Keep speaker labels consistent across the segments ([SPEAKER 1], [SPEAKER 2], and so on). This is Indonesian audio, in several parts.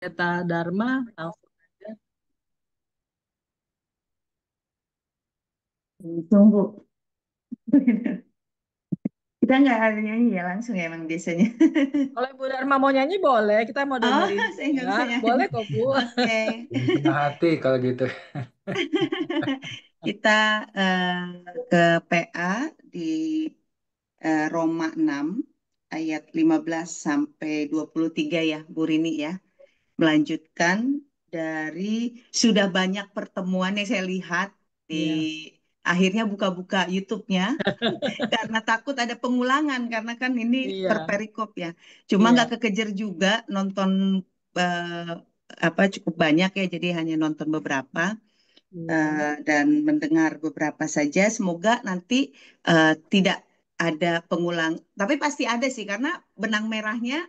[SPEAKER 1] Pendeta Dharma langsung aja.
[SPEAKER 2] Tunggu. Kita nggak ada nyanyi ya langsung ya emang biasanya.
[SPEAKER 1] Kalau Ibu Dharma mau nyanyi boleh, kita mau
[SPEAKER 2] Oh,
[SPEAKER 1] dengerin
[SPEAKER 2] saya
[SPEAKER 1] dia.
[SPEAKER 2] nggak bisa nyanyi.
[SPEAKER 1] Boleh kok Bu.
[SPEAKER 2] Oke.
[SPEAKER 3] Setengah hati kalau gitu.
[SPEAKER 2] Kita ke PA di Roma 6 ayat 15 sampai 23 ya, Bu Rini ya. Melanjutkan dari sudah banyak pertemuan yang saya lihat di
[SPEAKER 1] Iya,
[SPEAKER 2] akhirnya buka-buka YouTube-nya karena takut ada pengulangan karena kan ini per
[SPEAKER 1] iya,
[SPEAKER 2] perikop ya. Cuma nggak
[SPEAKER 1] iya.
[SPEAKER 2] kekejar juga nonton eh, apa cukup banyak ya, jadi hanya nonton beberapa
[SPEAKER 1] Iya.
[SPEAKER 2] dan mendengar beberapa saja. Semoga nanti tidak ada pengulang, tapi pasti ada sih karena benang merahnya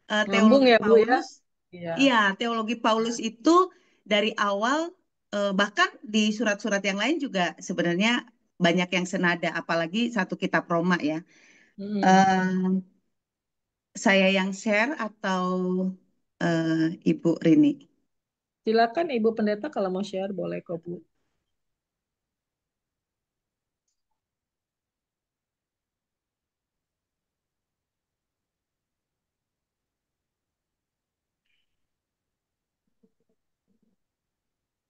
[SPEAKER 1] Nyambung
[SPEAKER 2] teologi
[SPEAKER 1] ya Bu ya.
[SPEAKER 2] Paulus.
[SPEAKER 1] Iya.
[SPEAKER 2] Iya, teologi Paulus itu dari awal bahkan di surat-surat yang lain juga sebenarnya banyak yang senada, apalagi satu kitab Roma ya.
[SPEAKER 1] Hmm.
[SPEAKER 2] Eh, saya yang share atau Ibu Rini?
[SPEAKER 1] Silakan Ibu Pendeta kalau mau share boleh kok Bu.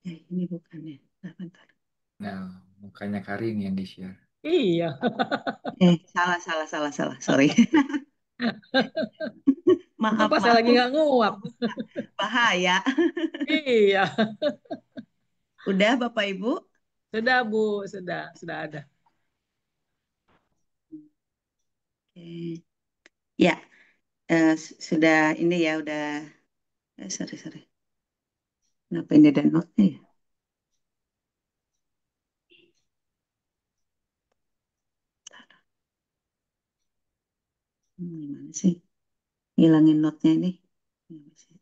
[SPEAKER 2] Ini bukan ya. Bentar.
[SPEAKER 3] Nah, mukanya Karin yang di-share.
[SPEAKER 1] Iya.
[SPEAKER 2] Salah, salah, salah, salah. Sorry. Maaf,
[SPEAKER 1] Apa saya
[SPEAKER 2] maaf.
[SPEAKER 1] lagi nggak nguap?
[SPEAKER 2] Bahaya.
[SPEAKER 1] Iya.
[SPEAKER 2] Udah, Bapak Ibu?
[SPEAKER 1] Sudah Bu, sudah ada.
[SPEAKER 2] Oke. Ya, sudah ini ya, udah. Sorry, sorry. Kenapa ini ada note-nya ya? Gimana sih? Ngilangin note-nya ini. Gimana sih?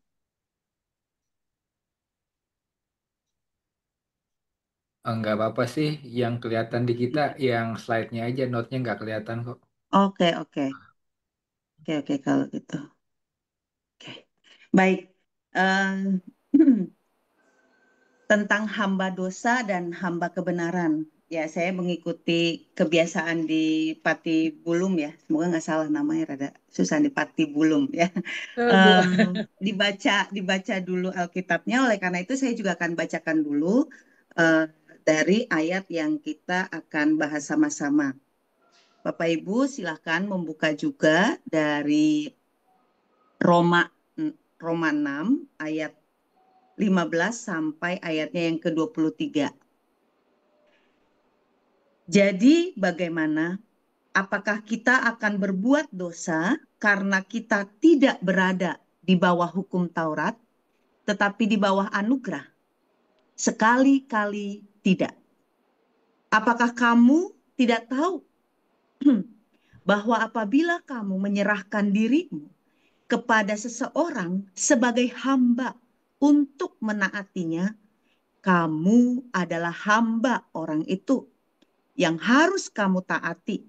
[SPEAKER 3] Enggak apa-apa sih, yang kelihatan di kita, yang slide-nya aja, note-nya nggak kelihatan kok.
[SPEAKER 2] Oke, oke. Oke, oke, kalau gitu. Oke. Baik. Eh, tentang hamba dosa dan hamba kebenaran. Ya, saya mengikuti kebiasaan di Pati Bulum ya. Semoga nggak salah namanya, rada susah di Pati Bulum ya.
[SPEAKER 1] Bu.
[SPEAKER 2] Dibaca dulu Alkitabnya. Oleh karena itu saya juga akan bacakan dulu eh, dari ayat yang kita akan bahas sama-sama. Bapak Ibu silahkan membuka juga dari Roma Roma 6 ayat 15 sampai ayatnya yang ke-23. Jadi bagaimana? Apakah kita akan berbuat dosa karena kita tidak berada di bawah hukum Taurat, tetapi di bawah anugerah? Sekali-kali tidak. Apakah kamu tidak tahu bahwa apabila kamu menyerahkan dirimu kepada seseorang sebagai hamba untuk menaatinya, kamu adalah hamba orang itu yang harus kamu taati.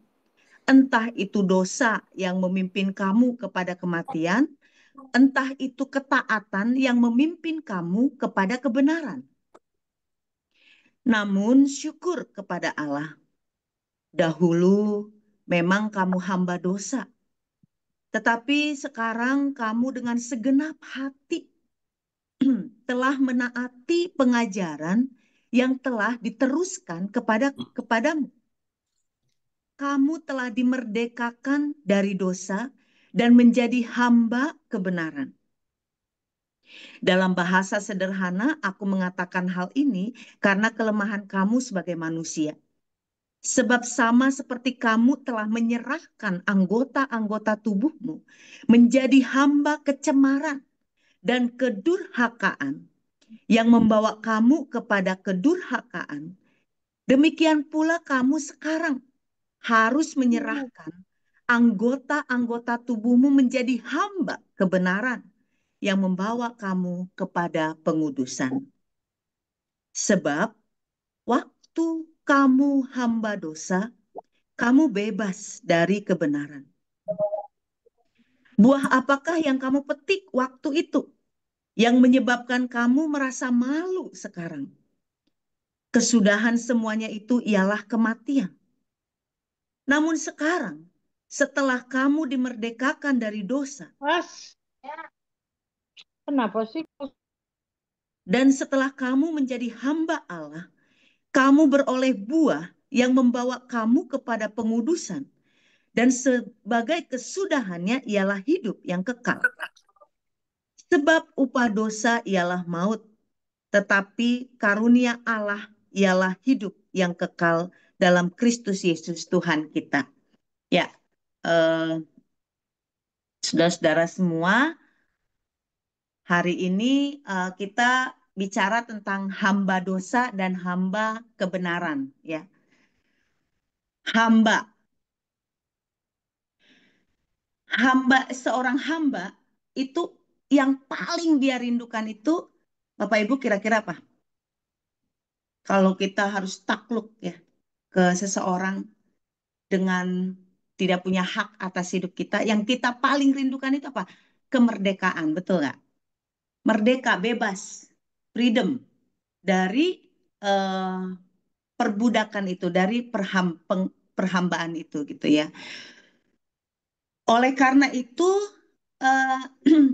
[SPEAKER 2] Entah itu dosa yang memimpin kamu kepada kematian, entah itu ketaatan yang memimpin kamu kepada kebenaran. Namun syukur kepada Allah. Dahulu memang kamu hamba dosa, tetapi sekarang kamu dengan segenap hati telah menaati pengajaran yang telah diteruskan kepadamu. Kamu telah dimerdekakan dari dosa dan menjadi hamba kebenaran. Dalam bahasa sederhana, aku mengatakan hal ini karena kelemahan kamu sebagai manusia. Sebab sama seperti kamu telah menyerahkan anggota-anggota tubuhmu menjadi hamba kecemaran dan kedurhakaan yang membawa kamu kepada kedurhakaan, demikian pula kamu sekarang harus menyerahkan anggota-anggota tubuhmu menjadi hamba kebenaran yang membawa kamu kepada pengudusan. Sebab waktu kamu hamba dosa, kamu bebas dari kebenaran. Buah apakah yang kamu petik waktu itu? yang menyebabkan kamu merasa malu sekarang. Kesudahan semuanya itu ialah kematian. Namun sekarang, setelah kamu dimerdekakan dari dosa,
[SPEAKER 1] Mas, kenapa sih?
[SPEAKER 2] dan setelah kamu menjadi hamba Allah, kamu beroleh buah yang membawa kamu kepada pengudusan. Dan sebagai kesudahannya ialah hidup yang kekal. Sebab upah dosa ialah maut, tetapi karunia Allah ialah hidup yang kekal dalam Kristus Yesus Tuhan kita. Ya, eh, saudara-saudara semua, hari ini kita bicara tentang hamba dosa dan hamba kebenaran. Ya, hamba, seorang hamba itu yang paling dia rindukan itu, Bapak Ibu kira-kira apa? Kalau kita harus takluk ya ke seseorang dengan tidak punya hak atas hidup kita, yang kita paling rindukan itu apa? Kemerdekaan, betul nggak? Merdeka, bebas, freedom dari eh, perbudakan itu, dari perhambaan itu gitu ya. Oleh karena itu eh,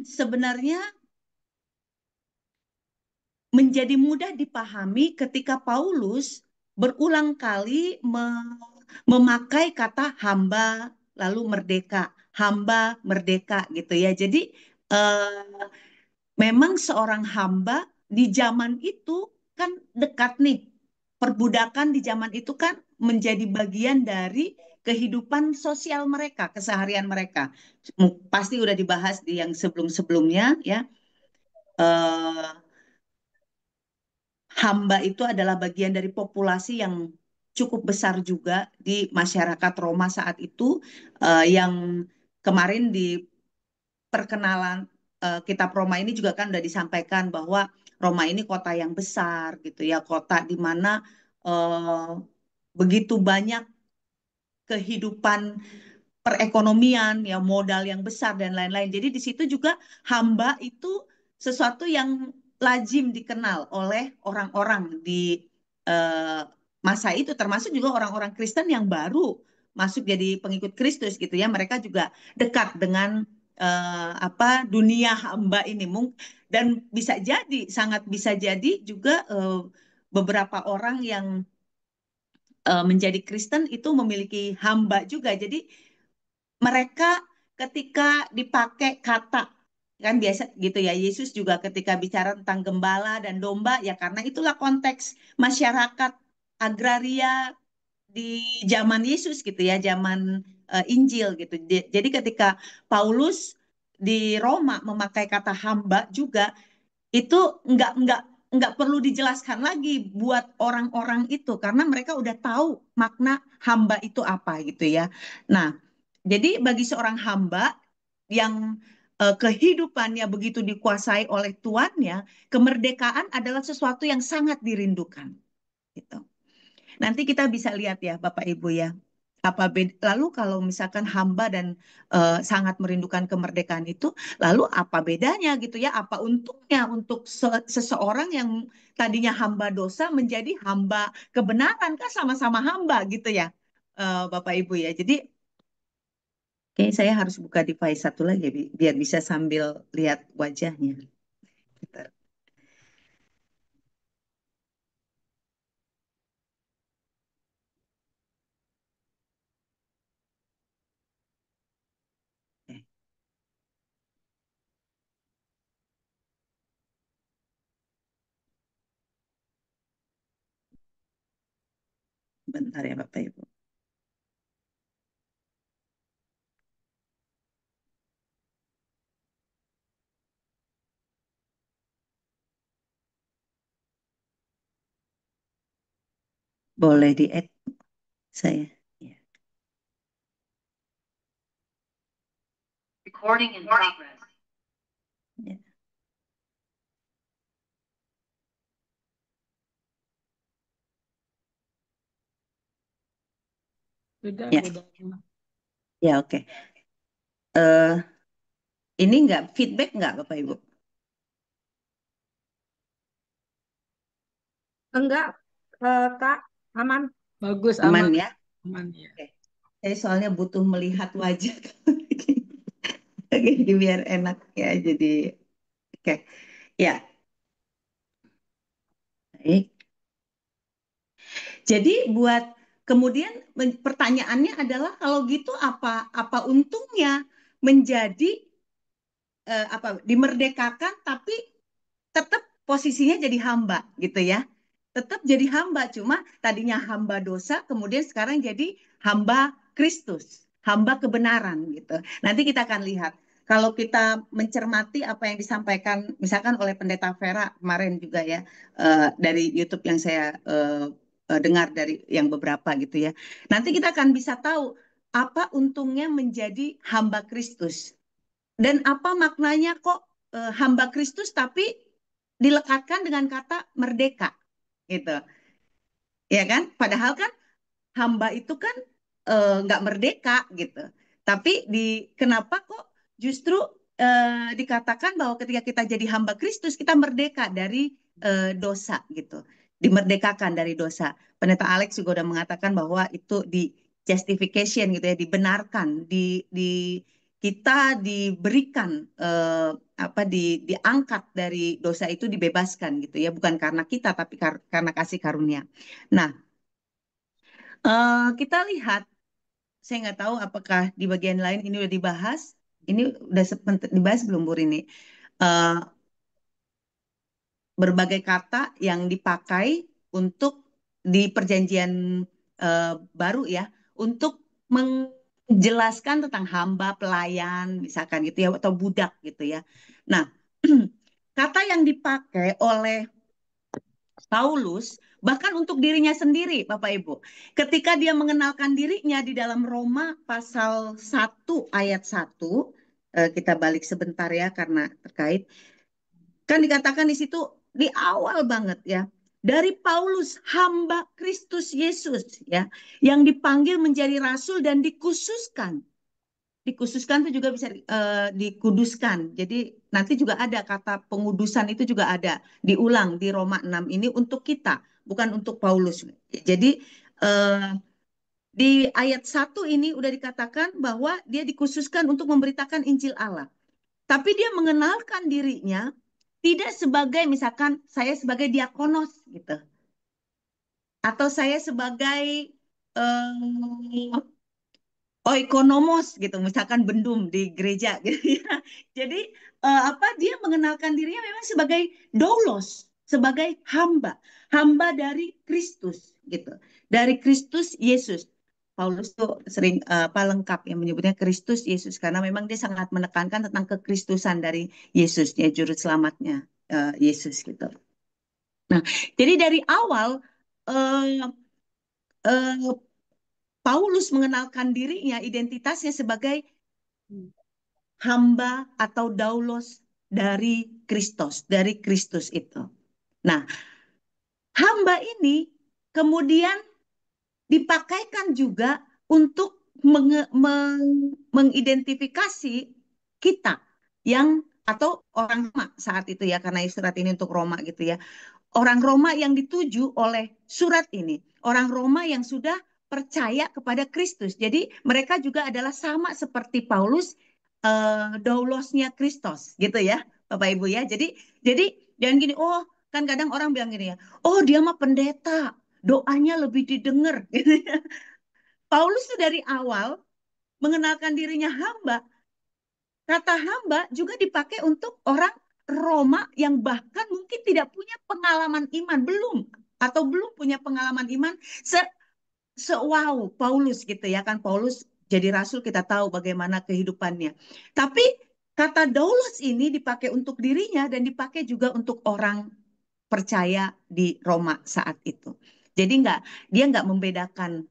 [SPEAKER 2] sebenarnya menjadi mudah dipahami ketika Paulus berulang kali memakai kata hamba lalu merdeka, hamba merdeka gitu ya. Jadi eh, memang seorang hamba di zaman itu kan dekat nih. Perbudakan di zaman itu kan menjadi bagian dari kehidupan sosial mereka, keseharian mereka. Pasti udah dibahas di yang sebelum-sebelumnya ya. Eh, Hamba itu adalah bagian dari populasi yang cukup besar juga di masyarakat Roma saat itu, yang kemarin di perkenalan kitab Roma ini juga kan udah disampaikan bahwa Roma ini kota yang besar gitu ya, kota di mana eh, begitu banyak kehidupan perekonomian, ya modal yang besar dan lain-lain. Jadi di situ juga hamba itu sesuatu yang lazim dikenal oleh orang-orang di eh, masa itu, termasuk juga orang-orang Kristen yang baru masuk jadi pengikut Kristus gitu ya. Mereka juga dekat dengan apa dunia hamba ini, dan bisa jadi, sangat bisa jadi juga beberapa orang yang menjadi Kristen itu memiliki hamba juga. Jadi mereka ketika dipakai kata, kan biasa gitu ya, Yesus juga ketika bicara tentang gembala dan domba ya, karena itulah konteks masyarakat agraria di zaman Yesus gitu ya, zaman Injil gitu. Jadi ketika Paulus di Roma memakai kata hamba juga, itu nggak perlu dijelaskan lagi buat orang-orang itu, karena mereka udah tahu makna hamba itu apa gitu ya. Nah, jadi bagi seorang hamba yang kehidupannya begitu dikuasai oleh tuannya, kemerdekaan adalah sesuatu yang sangat dirindukan gitu. Nanti kita bisa lihat ya Bapak Ibu ya. Lalu kalau misalkan hamba dan sangat merindukan kemerdekaan itu, lalu apa bedanya gitu ya? Apa untungnya untuk seseorang yang tadinya hamba dosa menjadi hamba kebenaran, kan sama-sama hamba gitu ya, Bapak Ibu ya. Jadi kayaknya saya harus buka device satu lagi biar bisa sambil lihat wajahnya. Bentar. Eh, Bentar ya Bapak Ibu. Boleh di-add saya. Ya.
[SPEAKER 4] Recording in progress.
[SPEAKER 2] Ya.
[SPEAKER 1] Beda,
[SPEAKER 2] Ya,
[SPEAKER 1] beda.
[SPEAKER 2] ya oke. Eh, ini nggak feedback nggak Bapak Ibu?
[SPEAKER 1] Enggak, Kak, aman. Bagus,
[SPEAKER 2] Aman
[SPEAKER 1] aman.
[SPEAKER 2] ya?
[SPEAKER 1] Aman ya.
[SPEAKER 2] Oke. Saya soalnya butuh melihat wajah Jadi biar enak ya. Jadi oke. Ya, baik. Jadi buat kemudian pertanyaannya adalah kalau gitu apa untungnya menjadi dimerdekakan tapi tetap posisinya jadi hamba gitu ya. Tetap jadi hamba, cuma tadinya hamba dosa, kemudian sekarang jadi hamba Kristus, hamba kebenaran gitu. Nanti kita akan lihat. Kalau kita mencermati apa yang disampaikan misalkan oleh Pendeta Vera kemarin juga ya, dari YouTube yang saya dengar dari yang beberapa gitu ya. Nanti kita akan bisa tahu apa untungnya menjadi hamba Kristus. Dan apa maknanya kok hamba Kristus tapi dilekatkan dengan kata merdeka gitu. Ya kan? Padahal kan hamba itu kan nggak merdeka gitu. Tapi kenapa kok justru dikatakan bahwa ketika kita jadi hamba Kristus kita merdeka dari dosa gitu, dimerdekakan dari dosa. Pendeta Alex juga udah mengatakan bahwa itu di justification gitu ya, dibenarkan, kita diberikan diangkat dari dosa itu dibebaskan gitu ya, bukan karena kita tapi karena kasih karunia. Nah, kita lihat, saya nggak tahu apakah di bagian lain ini udah dibahas. Ini udah dibahas belum Bu Rini? Eh, Berbagai kata yang dipakai untuk di perjanjian baru ya, untuk menjelaskan tentang hamba, pelayan, misalkan gitu ya, atau budak gitu ya. Nah, kata yang dipakai oleh Paulus bahkan untuk dirinya sendiri, Bapak Ibu. Ketika dia mengenalkan dirinya di dalam Roma pasal 1 ayat 1, kita balik sebentar ya karena terkait. Kan dikatakan di situ di awal banget ya. Dari Paulus hamba Kristus Yesus ya, yang dipanggil menjadi rasul dan dikhususkan. Dikhususkan itu juga bisa dikuduskan. Jadi nanti juga ada kata pengudusan itu juga ada diulang di Roma 6 ini untuk kita, bukan untuk Paulus. Jadi eh, di ayat 1 ini udah dikatakan bahwa dia dikhususkan untuk memberitakan Injil Allah. Tapi dia mengenalkan dirinya tidak sebagai misalkan saya sebagai diakonos gitu, atau saya sebagai eh, oikonomos gitu, misalkan bendum di gereja gitu ya. Jadi dia mengenalkan dirinya memang sebagai doulos, sebagai hamba, hamba dari Kristus gitu, dari Kristus Yesus. Paulus tuh sering lengkap yang menyebutnya Kristus Yesus karena memang dia sangat menekankan tentang kekristusan dari Yesus ya, juru selamatnya Yesus gitu. Nah, jadi dari awal eh, eh, Paulus mengenalkan dirinya, identitasnya sebagai hamba atau daulos dari Kristus, dari Kristus itu. Nah, hamba ini kemudian dipakaikan juga untuk mengidentifikasi kita yang atau orang Roma saat itu ya, karena surat ini untuk Roma gitu ya. Orang Roma yang dituju oleh surat ini, orang Roma yang sudah percaya kepada Kristus. Jadi mereka juga adalah sama seperti Paulus, daulosnya Kristus, gitu ya, Bapak Ibu ya. Jadi jangan gini, oh kan kadang orang bilang gini ya, oh dia mah pendeta, doanya lebih didengar. Paulus tuh dari awal mengenalkan dirinya hamba. Kata hamba juga dipakai untuk orang Roma yang bahkan mungkin tidak punya pengalaman iman, belum atau belum punya pengalaman iman wow Paulus gitu ya kan. Paulus jadi rasul kita tahu bagaimana kehidupannya. Tapi kata doulos ini dipakai untuk dirinya dan dipakai juga untuk orang percaya di Roma saat itu. Jadi dia nggak membedakan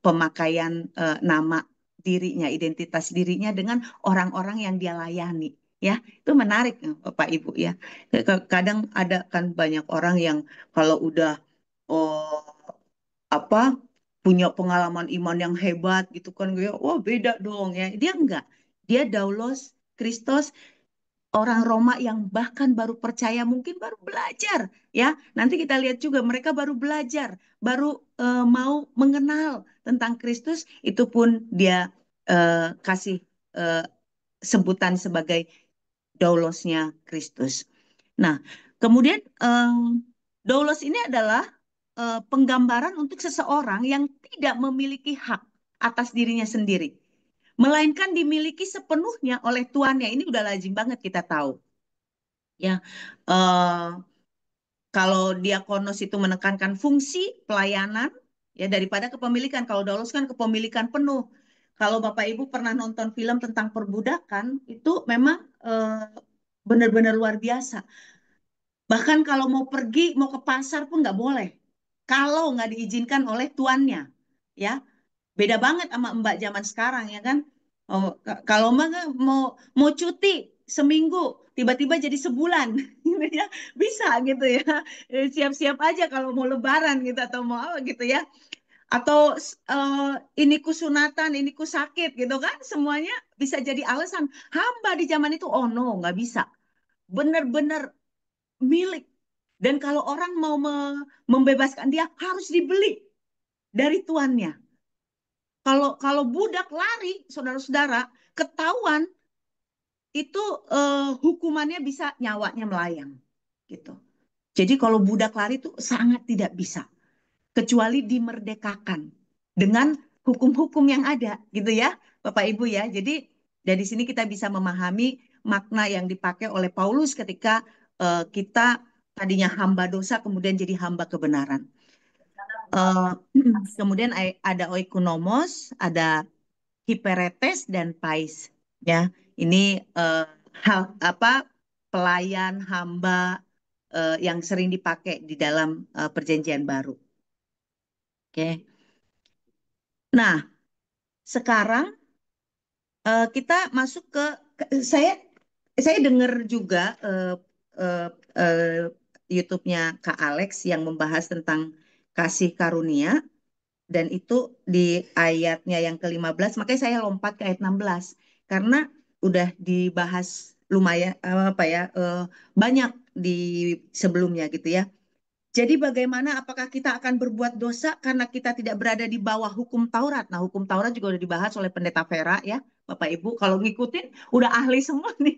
[SPEAKER 2] pemakaian nama dirinya, identitas dirinya dengan orang-orang yang dia layani. Ya, itu menarik Bapak Ibu ya. Kadang ada kan banyak orang yang kalau udah oh, apa punya pengalaman iman yang hebat gitu kan, wah beda dong ya. Dia enggak. Dia daulos Kristus orang Roma yang bahkan baru percaya, mungkin baru belajar, ya. Nanti kita lihat juga mereka baru belajar, baru mau mengenal tentang Kristus, itu pun dia kasih eh, sebutan sebagai doulosnya Kristus. Nah, kemudian doulos ini adalah penggambaran untuk seseorang yang tidak memiliki hak atas dirinya sendiri, melainkan dimiliki sepenuhnya oleh tuannya. Ini udah lazim banget kita tahu, ya. Eh, Kalau diakonos itu menekankan fungsi pelayanan, ya, daripada kepemilikan. Kalau doulos kan kepemilikan penuh. Kalau Bapak Ibu pernah nonton film tentang perbudakan, itu memang benar-benar luar biasa. Bahkan kalau mau pergi, mau ke pasar pun nggak boleh. Kalau nggak diizinkan oleh tuannya, ya. Beda banget sama Mbak zaman sekarang, ya kan. Oh, kalau Mbak mau mau cuti seminggu, tiba-tiba jadi sebulan, gitu ya, bisa gitu ya. Siap-siap aja kalau mau Lebaran gitu atau mau apa gitu ya. Atau eh, ini ku sunatan, ini ku sakit gitu kan, semuanya bisa jadi alasan. Hamba di zaman itu, oh no, nggak bisa. Bener-bener milik. Dan kalau orang mau membebaskan dia, harus dibeli dari tuannya. Kalau kalau budak lari, saudara-saudara, ketahuan itu hukumannya bisa nyawanya melayang, gitu. Jadi kalau budak lari itu sangat tidak bisa, kecuali dimerdekakan dengan hukum-hukum yang ada, gitu ya, Bapak Ibu ya. Jadi dari sini kita bisa memahami makna yang dipakai oleh Paulus ketika kita tadinya hamba dosa, kemudian jadi hamba kebenaran. Eh, Kemudian ada oikonomos, ada hiperetes dan pais, ya. Ini hal apa, pelayan hamba yang sering dipakai di dalam perjanjian baru. Oke. Nah, sekarang kita masuk saya dengar juga eh, eh, YouTube-nya Kak Alex yang membahas tentang kasih karunia. Dan itu di ayatnya yang ke-15, makanya saya lompat ke ayat 16 karena udah dibahas lumayan apa ya, banyak di sebelumnya gitu ya. Jadi bagaimana, apakah kita akan berbuat dosa karena kita tidak berada di bawah hukum Taurat? Nah, hukum Taurat juga udah dibahas oleh Pendeta Vera, ya, Bapak Ibu. Kalau ngikutin udah ahli semua nih.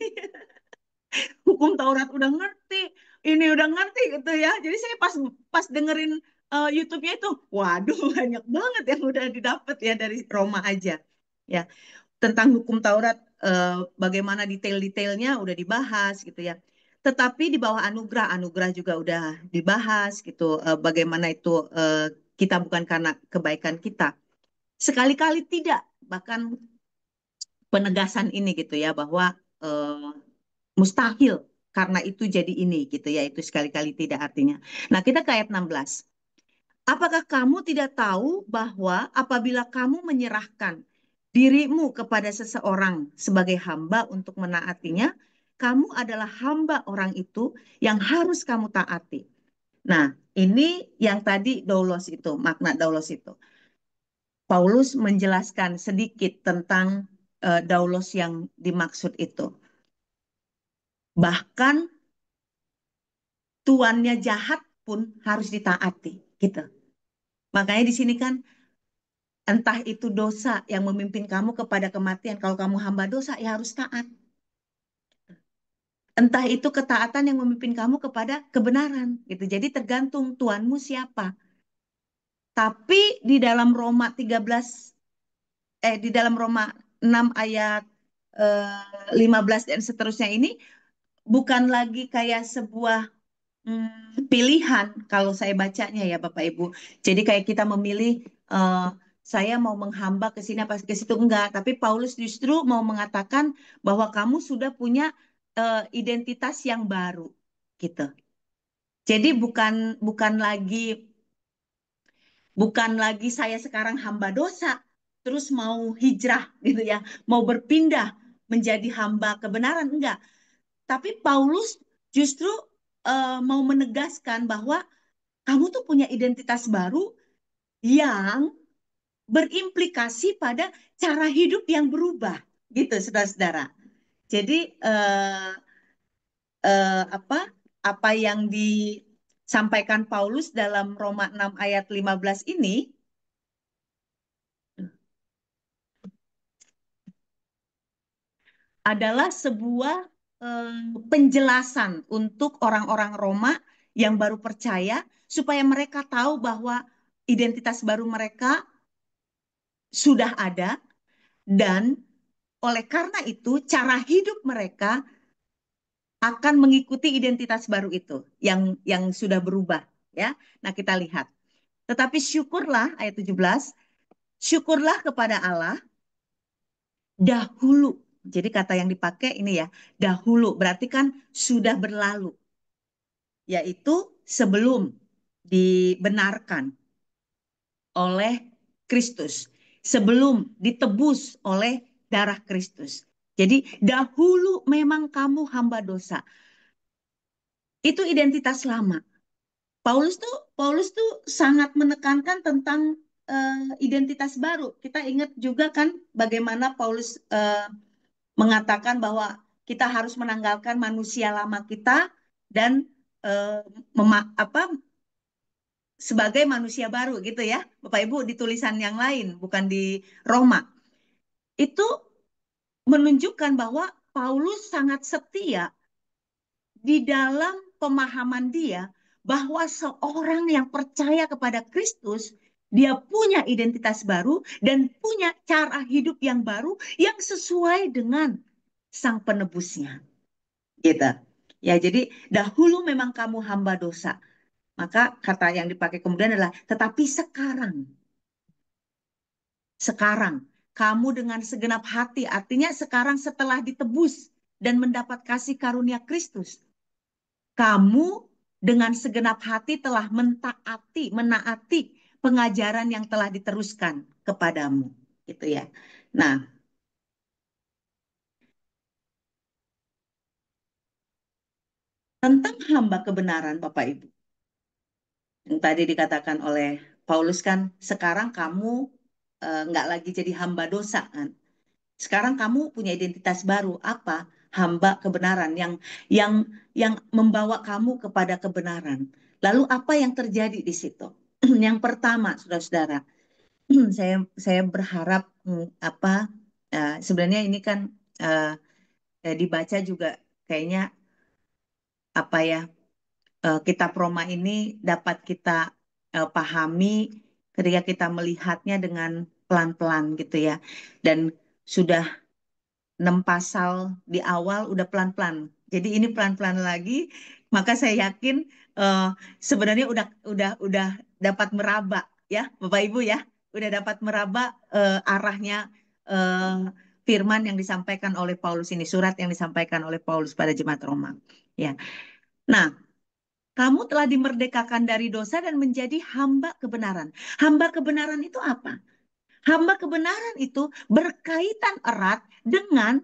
[SPEAKER 2] Hukum Taurat udah ngerti, ini udah ngerti gitu ya. Jadi saya pas pas dengerin YouTube-nya itu, waduh, banyak banget yang udah didapat ya dari Roma aja. Ya, tentang hukum Taurat, bagaimana detail-detailnya udah dibahas gitu ya. Tetapi di bawah anugerah, anugerah juga udah dibahas gitu. Bagaimana itu kita bukan karena kebaikan kita. Sekali-kali tidak, bahkan penegasan ini gitu ya, bahwa mustahil karena itu jadi ini gitu ya, itu sekali-kali tidak artinya. Nah, kita ke ayat 16. Apakah kamu tidak tahu bahwa apabila kamu menyerahkan dirimu kepada seseorang sebagai hamba untuk menaatinya, kamu adalah hamba orang itu yang harus kamu taati. Nah, ini yang tadi doulos itu, makna doulos itu. Paulus menjelaskan sedikit tentang daulos yang dimaksud itu. Bahkan tuannya jahat pun harus ditaati, gitu. Makanya di sini kan, entah itu dosa yang memimpin kamu kepada kematian, kalau kamu hamba dosa ya harus taat. Entah itu ketaatan yang memimpin kamu kepada kebenaran, gitu. Jadi tergantung tuanmu siapa. Tapi di dalam Roma 13, di dalam Roma 6 ayat 15 dan seterusnya ini bukan lagi kayak sebuah pilihan kalau saya bacanya, ya Bapak Ibu. Jadi kayak kita memilih, eh, saya mau menghamba ke sini apa ke situ, enggak. Tapi Paulus justru mau mengatakan bahwa kamu sudah punya identitas yang baru, gitu. Jadi bukan lagi saya sekarang hamba dosa terus mau hijrah gitu ya, mau berpindah menjadi hamba kebenaran, enggak. Tapi Paulus justru mau menegaskan bahwa kamu tuh punya identitas baru yang berimplikasi pada cara hidup yang berubah, gitu, saudara-saudara. Jadi apa yang disampaikan Paulus dalam Roma 6 ayat 15 ini adalah sebuah penjelasan untuk orang-orang Roma yang baru percaya supaya mereka tahu bahwa identitas baru mereka sudah ada dan oleh karena itu cara hidup mereka akan mengikuti identitas baru itu yang sudah berubah ya. Nah, kita lihat. Tetapi syukurlah ayat 17, syukurlah kepada Allah dahulu. Jadi kata yang dipakai ini ya, dahulu berarti kan sudah berlalu, yaitu sebelum dibenarkan oleh Kristus, sebelum ditebus oleh darah Kristus. Jadi dahulu memang kamu hamba dosa. Itu identitas lama. Paulus tuh sangat menekankan tentang identitas baru. Kita ingat juga kan bagaimana Paulus mengatakan bahwa kita harus menanggalkan manusia lama kita dan eh, sebagai manusia baru gitu ya, Bapak Ibu, di tulisan yang lain bukan di Roma. Itu menunjukkan bahwa Paulus sangat setia di dalam pemahaman dia bahwa seorang yang percaya kepada Kristus, dia punya identitas baru dan punya cara hidup yang baru yang sesuai dengan Sang Penebusnya. Gitu. Ya, jadi dahulu memang kamu hamba dosa. Maka kata yang dipakai kemudian adalah tetapi sekarang kamu dengan segenap hati, artinya sekarang setelah ditebus dan mendapat kasih karunia Kristus, kamu dengan segenap hati telah menaati pengajaran yang telah diteruskan kepadamu, gitu ya. Nah, tentang hamba kebenaran, Bapak Ibu, yang tadi dikatakan oleh Paulus kan, sekarang kamu nggak lagi jadi hamba dosa kan. Sekarang kamu punya identitas baru, apa? Hamba kebenaran yang yang membawa kamu kepada kebenaran. Lalu apa yang terjadi di situ? Yang pertama, saudara-saudara, saya berharap sebenarnya ini kan dibaca juga kayaknya apa ya, kitab Roma ini dapat kita pahami ketika kita melihatnya dengan pelan-pelan gitu ya. Dan sudah 6 pasal di awal udah pelan-pelan. Jadi ini pelan-pelan lagi, maka saya yakin eh, sebenarnya udah dapat meraba ya, Bapak Ibu ya, udah dapat meraba arahnya eh, firman yang disampaikan oleh Paulus ini, surat yang disampaikan oleh Paulus pada jemaat Roma. Ya. Nah, kamu telah dimerdekakan dari dosa dan menjadi hamba kebenaran. Hamba kebenaran itu apa? Hamba kebenaran itu berkaitan erat dengan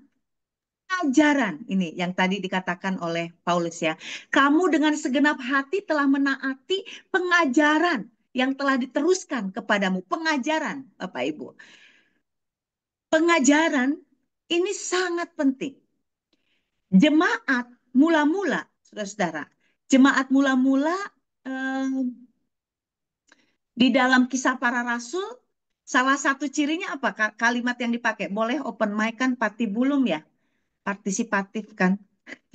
[SPEAKER 2] ajaran ini yang tadi dikatakan oleh Paulus ya. Kamu dengan segenap hati telah menaati pengajaran yang telah diteruskan kepadamu. Pengajaran, Bapak Ibu. Pengajaran ini sangat penting. Jemaat mula-mula, saudara-saudara. Jemaat mula-mula di dalam Kisah Para Rasul, salah satu cirinya apa? Kalimat yang dipakai. Boleh open mic kan patibulum ya? Partisipatif kan?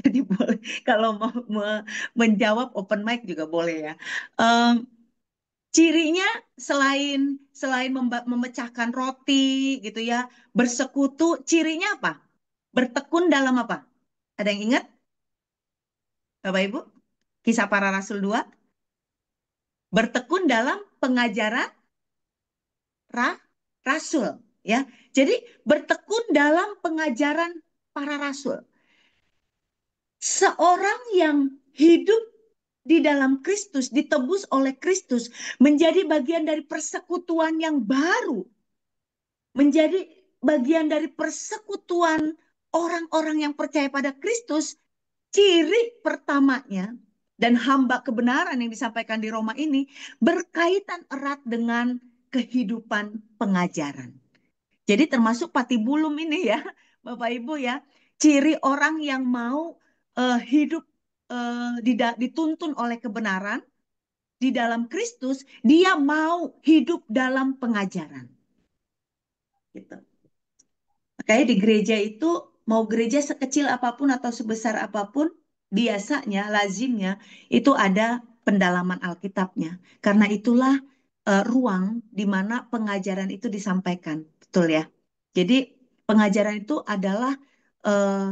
[SPEAKER 2] Jadi boleh kalau mau menjawab open mic juga boleh ya. Cirinya selain memecahkan roti gitu ya, bersekutu, cirinya apa? Bertekun dalam apa? Ada yang ingat? Bapak Ibu? Kisah Para Rasul 2. Bertekun dalam pengajaran rasul ya. Jadi bertekun dalam pengajaran para rasul. Seorang yang hidup di dalam Kristus, ditebus oleh Kristus, menjadi bagian dari persekutuan yang baru, menjadi bagian dari persekutuan orang-orang yang percaya pada Kristus. Ciri pertamanya dan hamba kebenaran yang disampaikan di Roma ini berkaitan erat dengan kehidupan pengajaran. Jadi termasuk patibulum ini ya, Bapak Ibu ya, ciri orang yang mau hidup dituntun oleh kebenaran di dalam Kristus, dia mau hidup dalam pengajaran. Gitu. Makanya di gereja itu, mau gereja sekecil apapun atau sebesar apapun, biasanya, lazimnya, itu ada pendalaman Alkitabnya. Karena itulah ruang di mana pengajaran itu disampaikan. Betul ya? Jadi pengajaran itu adalah eh,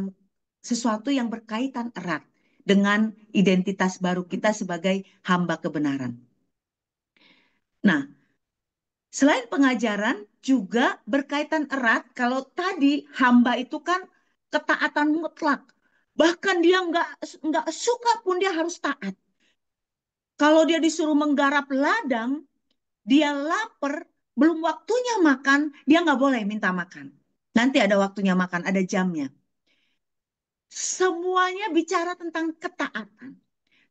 [SPEAKER 2] sesuatu yang berkaitan erat dengan identitas baru kita sebagai hamba kebenaran. Nah, selain pengajaran juga berkaitan erat, kalau tadi hamba itu kan ketaatan mutlak. Bahkan dia nggak suka pun dia harus taat. Kalau dia disuruh menggarap ladang, dia lapar, belum waktunya makan, dia nggak boleh minta makan. Nanti ada waktunya makan, ada jamnya. Semuanya bicara tentang ketaatan.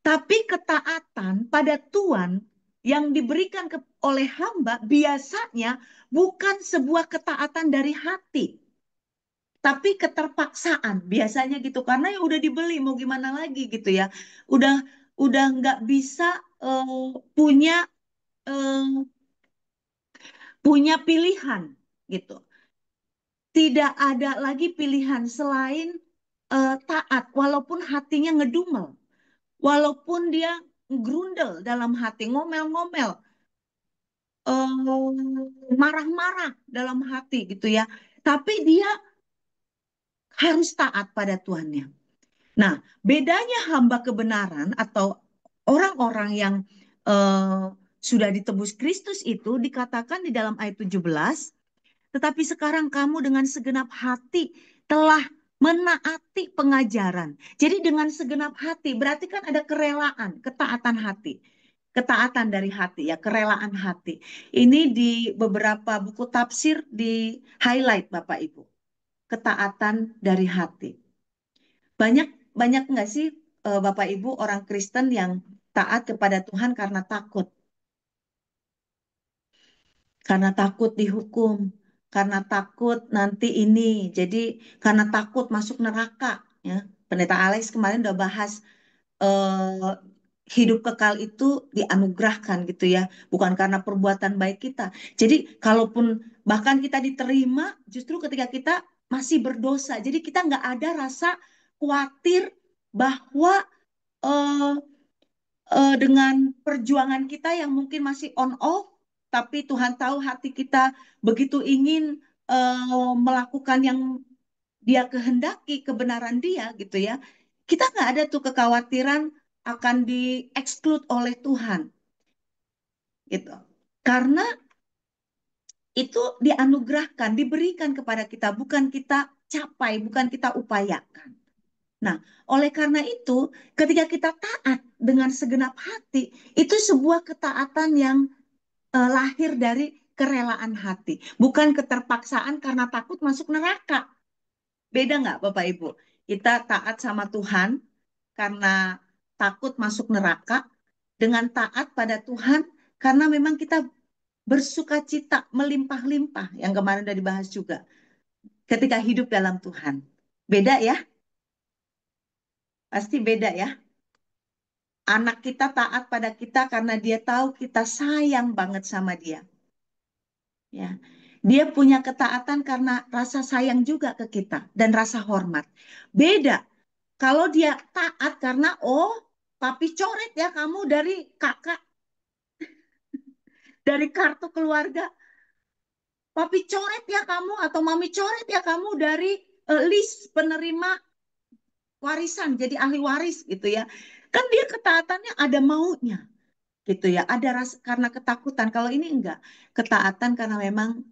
[SPEAKER 2] Tapi ketaatan pada Tuhan yang diberikan oleh hamba biasanya bukan sebuah ketaatan dari hati, tapi keterpaksaan biasanya gitu. Karena ya udah dibeli, mau gimana lagi gitu ya. Udah udah nggak bisa punya eh, punya pilihan gitu. Tidak ada lagi pilihan selain taat, walaupun hatinya ngedumel, walaupun dia grundel dalam hati, ngomel-ngomel, marah-marah dalam hati gitu ya. Tapi dia harus taat pada Tuhannya. Nah, bedanya hamba kebenaran atau orang-orang yang eh, sudah ditebus Kristus itu dikatakan di dalam ayat 17, tetapi sekarang kamu dengan segenap hati telah menaati pengajaran. Jadi dengan segenap hati berarti kan ada kerelaan, ketaatan hati. Ketaatan dari hati ya, kerelaan hati. Ini di beberapa buku tafsir di highlight Bapak Ibu. Ketaatan dari hati. Banyak banyak nggak sih Bapak Ibu orang Kristen yang taat kepada Tuhan karena takut? Karena takut dihukum, karena takut nanti ini, jadi karena takut masuk neraka. Ya, Pendeta Alex kemarin udah bahas eh, hidup kekal itu dianugerahkan gitu ya, bukan karena perbuatan baik kita. Jadi kalaupun bahkan kita diterima, justru ketika kita masih berdosa, jadi kita nggak ada rasa khawatir bahwa eh, dengan perjuangan kita yang mungkin masih on off, tapi Tuhan tahu hati kita begitu ingin melakukan yang Dia kehendaki, kebenaran Dia gitu ya. Kita nggak ada tuh kekhawatiran akan dieksklud oleh Tuhan gitu. Karena itu dianugerahkan, diberikan kepada kita, bukan kita capai, bukan kita upayakan. Nah, oleh karena itu, ketika kita taat dengan segenap hati, itu sebuah ketaatan yang lahir dari kerelaan hati, bukan keterpaksaan karena takut masuk neraka. Beda nggak, Bapak Ibu? Kita taat sama Tuhan karena takut masuk neraka, dengan taat pada Tuhan karena memang kita bersuka cita melimpah-limpah, yang kemarin udah dibahas juga, ketika hidup dalam Tuhan. Beda ya? Pasti beda ya? Anak kita taat pada kita karena dia tahu kita sayang banget sama dia. Ya. Dia punya ketaatan karena rasa sayang juga ke kita dan rasa hormat. Beda kalau dia taat karena oh, papi coret ya kamu dari kakak, dari kartu keluarga. Papi coret ya kamu atau mami coret ya kamu dari list penerima warisan, jadi ahli waris gitu ya. Kan dia ketaatannya ada maunya gitu ya, ada rasa karena ketakutan. Kalau ini enggak, ketaatan karena memang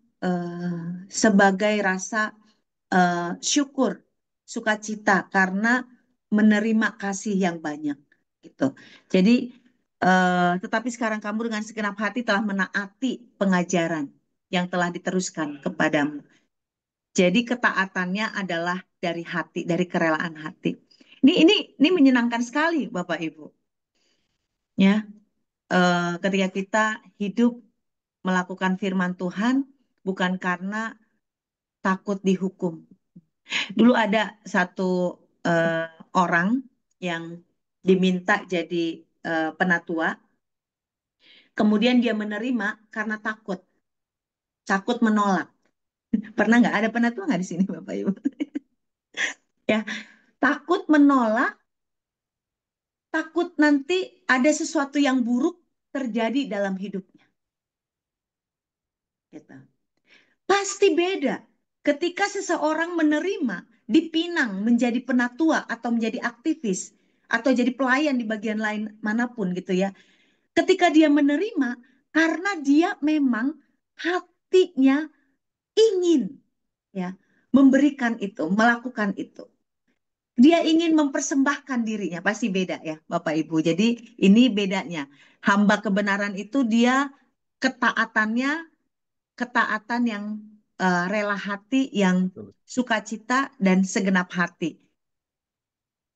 [SPEAKER 2] sebagai rasa syukur, sukacita karena menerima kasih yang banyak gitu. Jadi tetapi sekarang kamu dengan segenap hati telah menaati pengajaran yang telah diteruskan kepadamu. Jadi ketaatannya adalah dari hati, dari kerelaan hati. Ini menyenangkan sekali Bapak Ibu. Ya, ketika kita hidup melakukan firman Tuhan bukan karena takut dihukum. Dulu ada satu orang yang diminta jadi penatua, kemudian dia menerima karena takut, takut menolak. Pernah nggak ada penatua nggak di sini, Bapak Ibu? Ya, takut menolak, takut nanti ada sesuatu yang buruk terjadi dalam hidupnya. Gitu. Pasti beda ketika seseorang menerima, dipinang menjadi penatua atau menjadi aktivis atau jadi pelayan di bagian lain manapun gitu ya. Ketika dia menerima karena dia memang hatinya ingin ya memberikan itu, melakukan itu. Dia ingin mempersembahkan dirinya, pasti beda ya Bapak Ibu. Jadi ini bedanya. Hamba kebenaran itu dia ketaatannya ketaatan yang rela hati, yang sukacita dan segenap hati.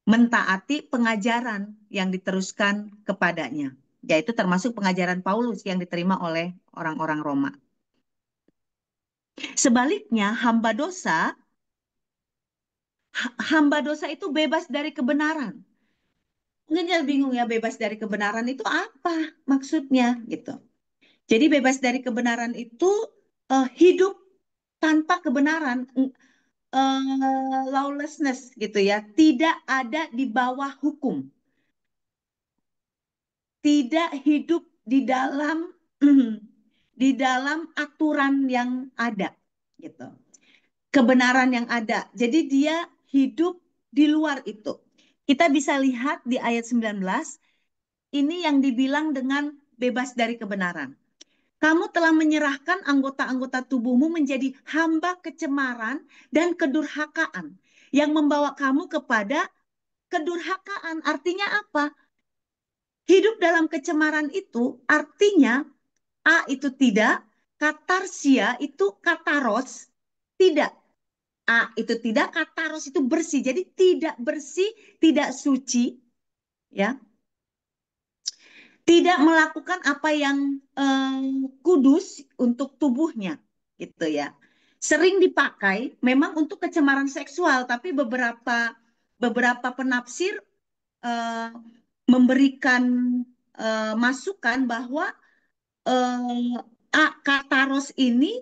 [SPEAKER 2] Mentaati pengajaran yang diteruskan kepadanya. Yaitu termasuk pengajaran Paulus yang diterima oleh orang-orang Roma. Sebaliknya, hamba dosa itu bebas dari kebenaran. Mungkin jadi bingung ya, bebas dari kebenaran itu apa maksudnya gitu. Jadi bebas dari kebenaran itu hidup tanpa kebenaran, lawlessness gitu ya, tidak ada di bawah hukum, tidak hidup di dalam aturan yang ada gitu. Kebenaran yang ada. Jadi dia hidup di luar itu. Kita bisa lihat di ayat 19, ini yang dibilang dengan bebas dari kebenaran. Kamu telah menyerahkan anggota-anggota tubuhmu menjadi hamba kecemaran dan kedurhakaan yang membawa kamu kepada kedurhakaan. Artinya apa? Hidup dalam kecemaran itu artinya A itu tidak, katarsia itu kataros, tidak. A itu tidak, kataros itu bersih. Jadi tidak bersih, tidak suci, ya. Tidak melakukan apa yang kudus untuk tubuhnya, gitu ya. Sering dipakai memang untuk kecemaran seksual, tapi beberapa penafsir eh, memberikan masukan bahwa kataros ini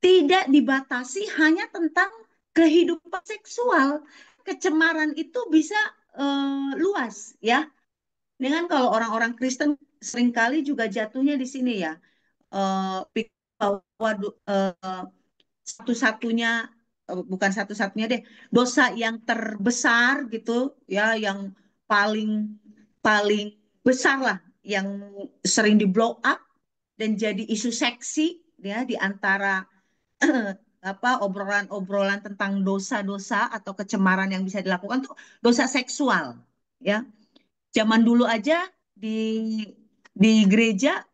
[SPEAKER 2] tidak dibatasi hanya tentang kehidupan seksual. Kecemaran itu bisa luas ya. Dengan kalau orang-orang Kristen seringkali juga jatuhnya di sini ya. Bahwa satu-satunya bukan satu-satunya deh, dosa yang terbesar gitu ya, yang paling paling besar lah, yang sering di blow up dan jadi isu seksi ya di antara apa obrolan-obrolan tentang dosa-dosa atau kecemaran yang bisa dilakukan tuh dosa seksual ya. Zaman dulu aja di gereja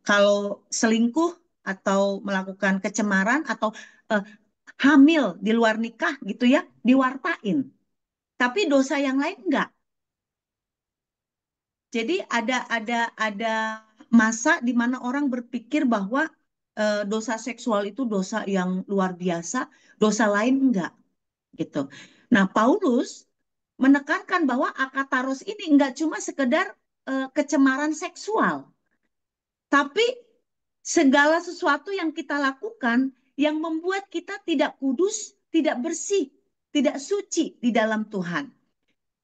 [SPEAKER 2] kalau selingkuh atau melakukan kecemaran atau eh, hamil di luar nikah gitu ya diwartain. Tapi dosa yang lain enggak. Jadi ada masa di mana orang berpikir bahwa dosa seksual itu dosa yang luar biasa, dosa lain enggak gitu. Nah, Paulus menekankan bahwa akataros ini enggak cuma sekedar kecemaran seksual, tapi segala sesuatu yang kita lakukan yang membuat kita tidak kudus, tidak bersih, tidak suci di dalam Tuhan.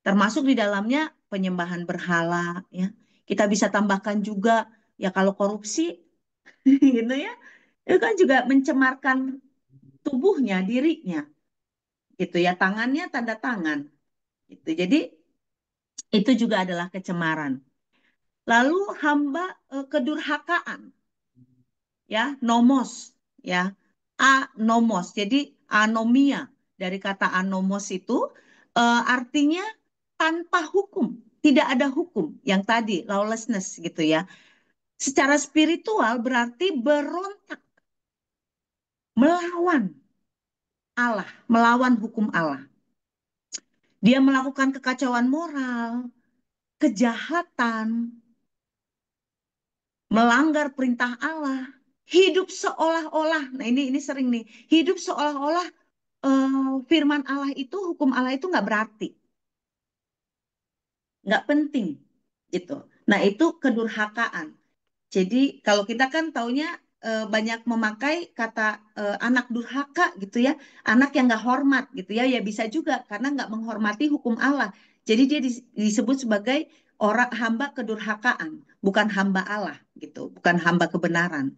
[SPEAKER 2] Termasuk di dalamnya penyembahan berhala ya. Kita bisa tambahkan juga ya kalau korupsi gitu ya. Itu kan juga mencemarkan tubuhnya, dirinya gitu ya, tangannya tanda tangan gitu. Jadi itu juga adalah kecemaran. Lalu hamba kedurhakaan ya, nomos ya. Anomos. Jadi anomia dari kata anomos itu artinya tanpa hukum, tidak ada hukum yang tadi lawlessness gitu ya. Secara spiritual berarti berontak, melawan Allah, melawan hukum Allah. Dia melakukan kekacauan moral, kejahatan, melanggar perintah Allah, hidup seolah-olah. Nah, ini sering nih, hidup seolah-olah firman Allah itu, hukum Allah itu nggak berarti. nggak penting gitu. Nah, itu kedurhakaan. Jadi kalau kita kan taunya banyak memakai kata anak durhaka gitu ya, anak yang nggak hormat gitu ya, ya bisa juga karena nggak menghormati hukum Allah. Jadi dia disebut sebagai orang hamba kedurhakaan, bukan hamba Allah gitu, bukan hamba kebenaran.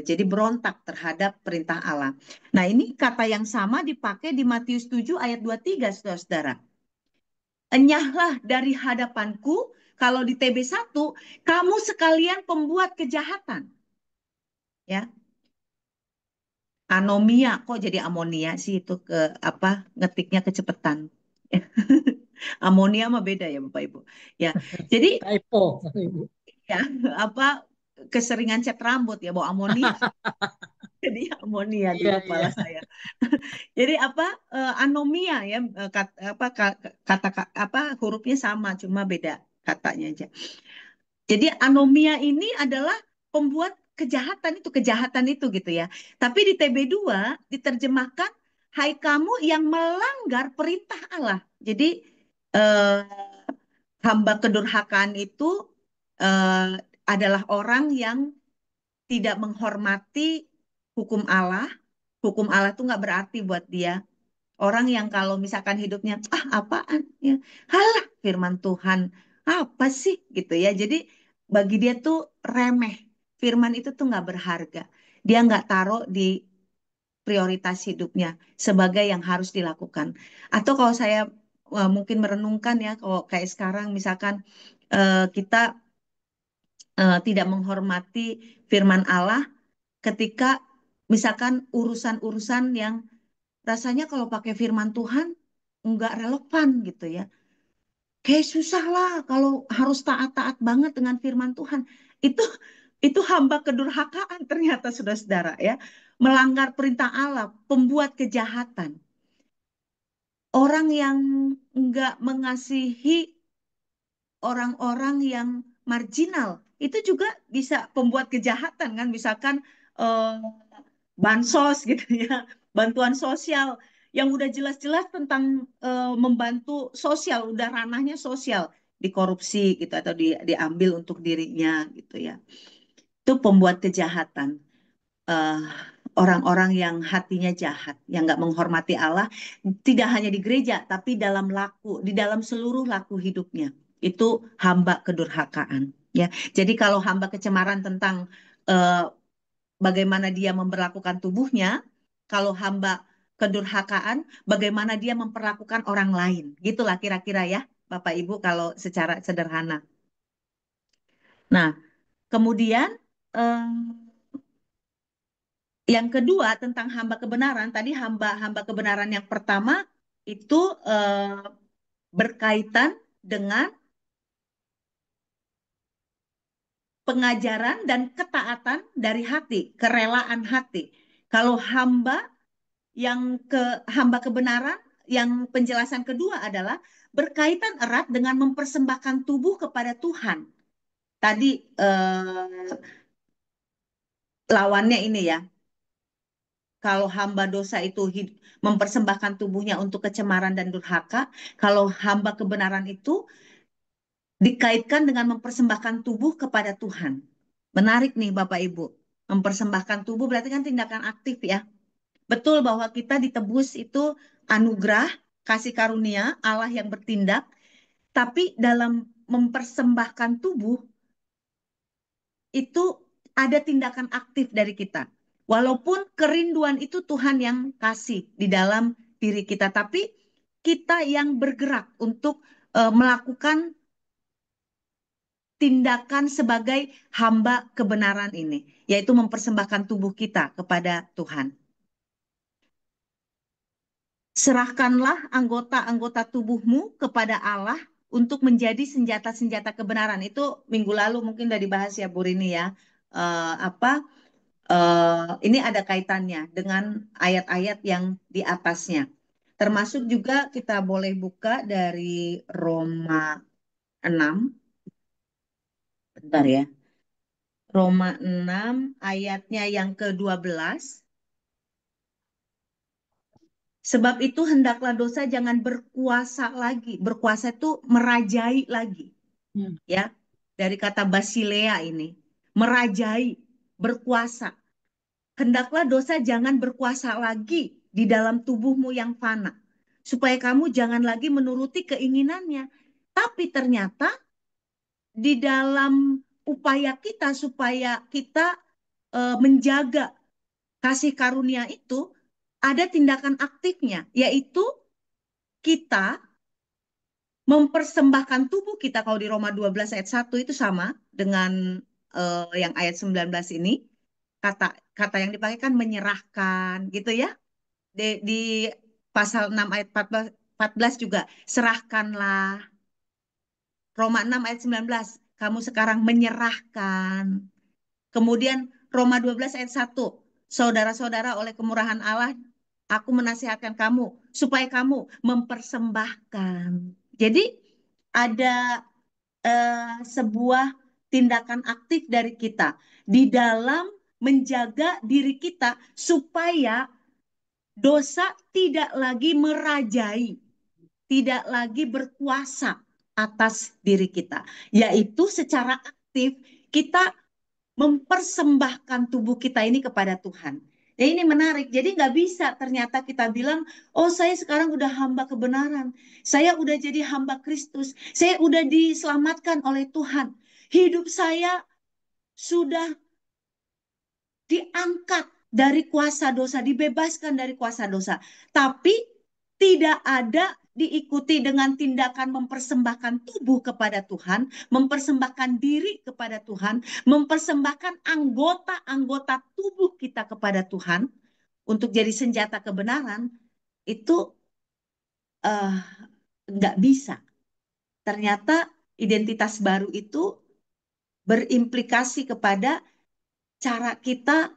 [SPEAKER 2] Jadi berontak terhadap perintah Allah. Nah, ini kata yang sama dipakai di Matius 7 ayat 23, saudara-saudara. Enyahlah dari hadapanku, kalau di TB1, kamu sekalian pembuat kejahatan. Ya, anomia, kok jadi amonia sih itu ke apa ngetiknya kecepatan. Amonia mah beda ya Bapak Ibu. Ya, jadi
[SPEAKER 1] Typo, Ibu.
[SPEAKER 2] ya apa keseringan cat rambut ya bawa amonia jadi amonia di
[SPEAKER 1] Iya, iya.
[SPEAKER 2] kepala saya. Jadi apa anomia ya apa kata apa hurufnya sama cuma beda katanya aja. Jadi anomia ini adalah pembuat kejahatan itu gitu ya. Tapi di TB2 diterjemahkan hai kamu yang melanggar perintah Allah. Jadi eh, hamba kedurhakaan itu eh, adalah orang yang tidak menghormati hukum Allah. Hukum Allah itu nggak berarti buat dia. Orang yang kalau misalkan hidupnya, apaan ya, halah firman Tuhan, apa sih gitu ya. Jadi bagi dia tuh remeh. Firman itu tuh nggak berharga. Dia nggak taruh di prioritas hidupnya sebagai yang harus dilakukan. Atau kalau saya mungkin merenungkan ya, kalau kayak sekarang misalkan kita tidak menghormati firman Allah ketika misalkan urusan-urusan yang rasanya kalau pakai firman Tuhan nggak relevan gitu ya. Kayak susah lah kalau harus taat-taat banget dengan firman Tuhan. Itu itu hamba kedurhakaan ternyata saudara-saudara ya. Melanggar perintah Allah, pembuat kejahatan. Orang yang nggak mengasihi orang-orang yang marginal. Itu juga bisa pembuat kejahatan kan. Misalkan eh, bansos gitu ya, bantuan sosial yang udah jelas-jelas tentang membantu sosial, udah ranahnya sosial, dikorupsi gitu atau diambil untuk dirinya gitu ya. Itu pembuat kejahatan. Eh, Orang-orang yang hatinya jahat, yang nggak menghormati Allah, tidak hanya di gereja, tapi dalam di dalam seluruh laku hidupnya. Itu hamba kedurhakaan. Ya, jadi kalau hamba kecemaran tentang eh, bagaimana dia memperlakukan tubuhnya, kalau hamba kedurhakaan, bagaimana dia memperlakukan orang lain. Gitulah kira-kira ya, Bapak Ibu, kalau secara sederhana. Nah, kemudian eh, yang kedua tentang hamba kebenaran, tadi hamba kebenaran yang pertama itu berkaitan dengan pengajaran dan ketaatan dari hati, kerelaan hati. Kalau hamba kebenaran yang penjelasan kedua adalah berkaitan erat dengan mempersembahkan tubuh kepada Tuhan. Tadi lawannya ini ya. Kalau hamba dosa itu mempersembahkan tubuhnya untuk kecemaran dan durhaka, kalau hamba kebenaran itu dikaitkan dengan mempersembahkan tubuh kepada Tuhan. Menarik nih Bapak Ibu. Mempersembahkan tubuh berarti kan tindakan aktif ya. Betul bahwa kita ditebus itu anugerah, kasih karunia, Allah yang bertindak. Tapi dalam mempersembahkan tubuh itu ada tindakan aktif dari kita. Walaupun kerinduan itu Tuhan yang kasih di dalam diri kita, tapi kita yang bergerak untuk melakukan tindakan sebagai hamba kebenaran ini, yaitu mempersembahkan tubuh kita kepada Tuhan. Serahkanlah anggota-anggota tubuhmu kepada Allah untuk menjadi senjata-senjata kebenaran. Itu minggu lalu mungkin udah dibahas ya Bu Rini ya. Apa ini ada kaitannya dengan ayat-ayat yang di atasnya. Termasuk juga kita boleh buka dari Roma 6. Bentar ya. Roma 6 ayatnya yang ke-12. Sebab itu hendaklah dosa jangan berkuasa lagi. Berkuasa itu merajai lagi.
[SPEAKER 1] Hmm.
[SPEAKER 2] Ya, dari kata basilea ini. Merajai, berkuasa. Hendaklah dosa jangan berkuasa lagi di dalam tubuhmu yang fana. Supaya kamu jangan lagi menuruti keinginannya. Tapi ternyata di dalam upaya kita supaya kita menjaga kasih karunia itu ada tindakan aktifnya, yaitu kita mempersembahkan tubuh kita. Kalau di Roma 12 ayat 1 itu sama dengan yang ayat 19 ini. Kata kata yang dipakai kan menyerahkan gitu ya. Di pasal 6 ayat 14 juga serahkanlah. Roma 6 ayat 19, kamu sekarang menyerahkan. Kemudian Roma 12 ayat 1, saudara-saudara oleh kemurahan Allah, aku menasihatkan kamu supaya kamu mempersembahkan. Jadi ada sebuah tindakan aktif dari kita di dalam menjaga diri kita supaya dosa tidak lagi merajai, tidak lagi berkuasa atas diri kita, yaitu secara aktif kita mempersembahkan tubuh kita ini kepada Tuhan. Ya ini menarik. Jadi nggak bisa ternyata kita bilang, oh saya sekarang udah hamba kebenaran. Saya udah jadi hamba Kristus. Saya udah diselamatkan oleh Tuhan. Hidup saya sudah diangkat dari kuasa dosa, dibebaskan dari kuasa dosa. Tapi tidak ada diikuti dengan tindakan mempersembahkan tubuh kepada Tuhan, mempersembahkan diri kepada Tuhan, mempersembahkan anggota-anggota tubuh kita kepada Tuhan untuk jadi senjata kebenaran, itu eh, nggak bisa. Ternyata identitas baru itu berimplikasi kepada cara kita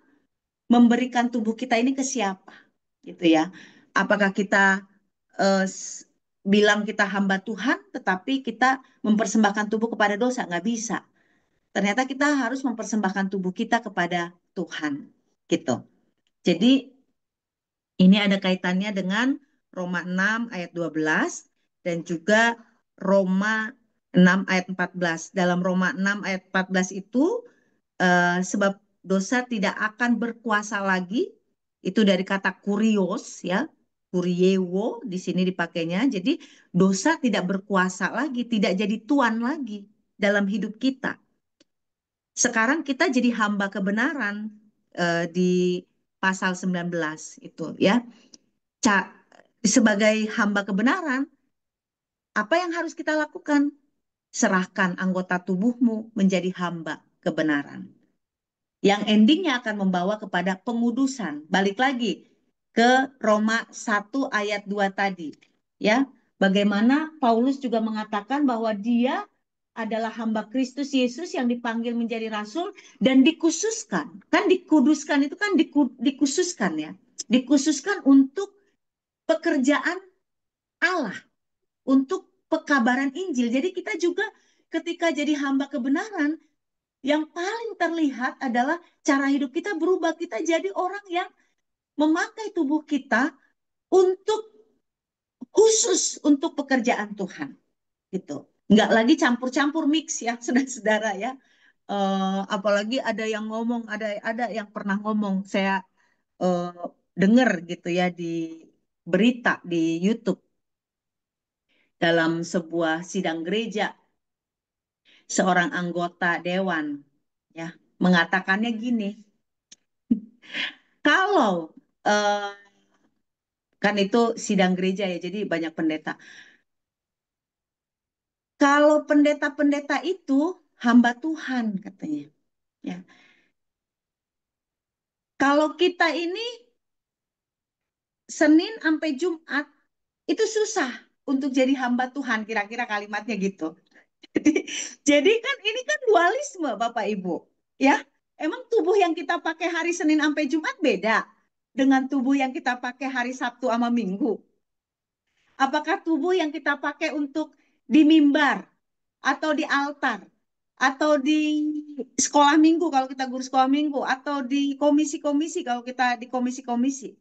[SPEAKER 2] memberikan tubuh kita ini ke siapa, gitu ya. Apakah kita eh, bilang kita hamba Tuhan, tetapi kita mempersembahkan tubuh kepada dosa? Nggak bisa. Ternyata kita harus mempersembahkan tubuh kita kepada Tuhan, gitu. Jadi ini ada kaitannya dengan Roma 6 ayat 12 dan juga Roma 6 ayat 14. Dalam Roma 6 ayat 14 itu sebab dosa tidak akan berkuasa lagi, itu dari kata kurios ya, kuriewo di sini dipakainya. Jadi dosa tidak berkuasa lagi, tidak jadi tuan lagi dalam hidup kita. Sekarang kita jadi hamba kebenaran di pasal 19 itu ya. Sebagai hamba kebenaran, apa yang harus kita lakukan? Serahkan anggota tubuhmu menjadi hamba kebenaran. Yang endingnya akan membawa kepada pengudusan. Balik lagi ke Roma 1 ayat 2 tadi. Ya, bagaimana Paulus juga mengatakan bahwa dia adalah hamba Kristus Yesus yang dipanggil menjadi rasul dan dikhususkan. Kan dikuduskan itu kan dikhususkan ya. Dikhususkan untuk pekerjaan Allah, untuk pekabaran Injil. Jadi kita juga ketika jadi hamba kebenaran, yang paling terlihat adalah cara hidup kita berubah. Kita jadi orang yang memakai tubuh kita untuk khusus untuk pekerjaan Tuhan. Gitu. Nggak lagi campur-campur mix ya, saudara-saudara ya. Apalagi ada yang ngomong, ada yang pernah ngomong, saya uh, dengar gitu ya di berita di YouTube dalam sebuah sidang gereja, seorang anggota dewan ya mengatakannya gini, kalau uh, kan itu sidang gereja ya, jadi banyak pendeta. Kalau pendeta-pendeta itu hamba Tuhan katanya. Ya. Kalau kita ini Senin sampai Jumat itu susah untuk jadi hamba Tuhan, kira-kira kalimatnya gitu. Jadi, jadi kan ini kan dualisme Bapak Ibu. Ya, emang tubuh yang kita pakai hari Senin sampai Jumat beda dengan tubuh yang kita pakai hari Sabtu sama Minggu. Apakah tubuh yang kita pakai untuk di mimbar atau di altar atau di sekolah minggu kalau kita guru sekolah minggu atau di komisi-komisi kalau kita di komisi-komisi.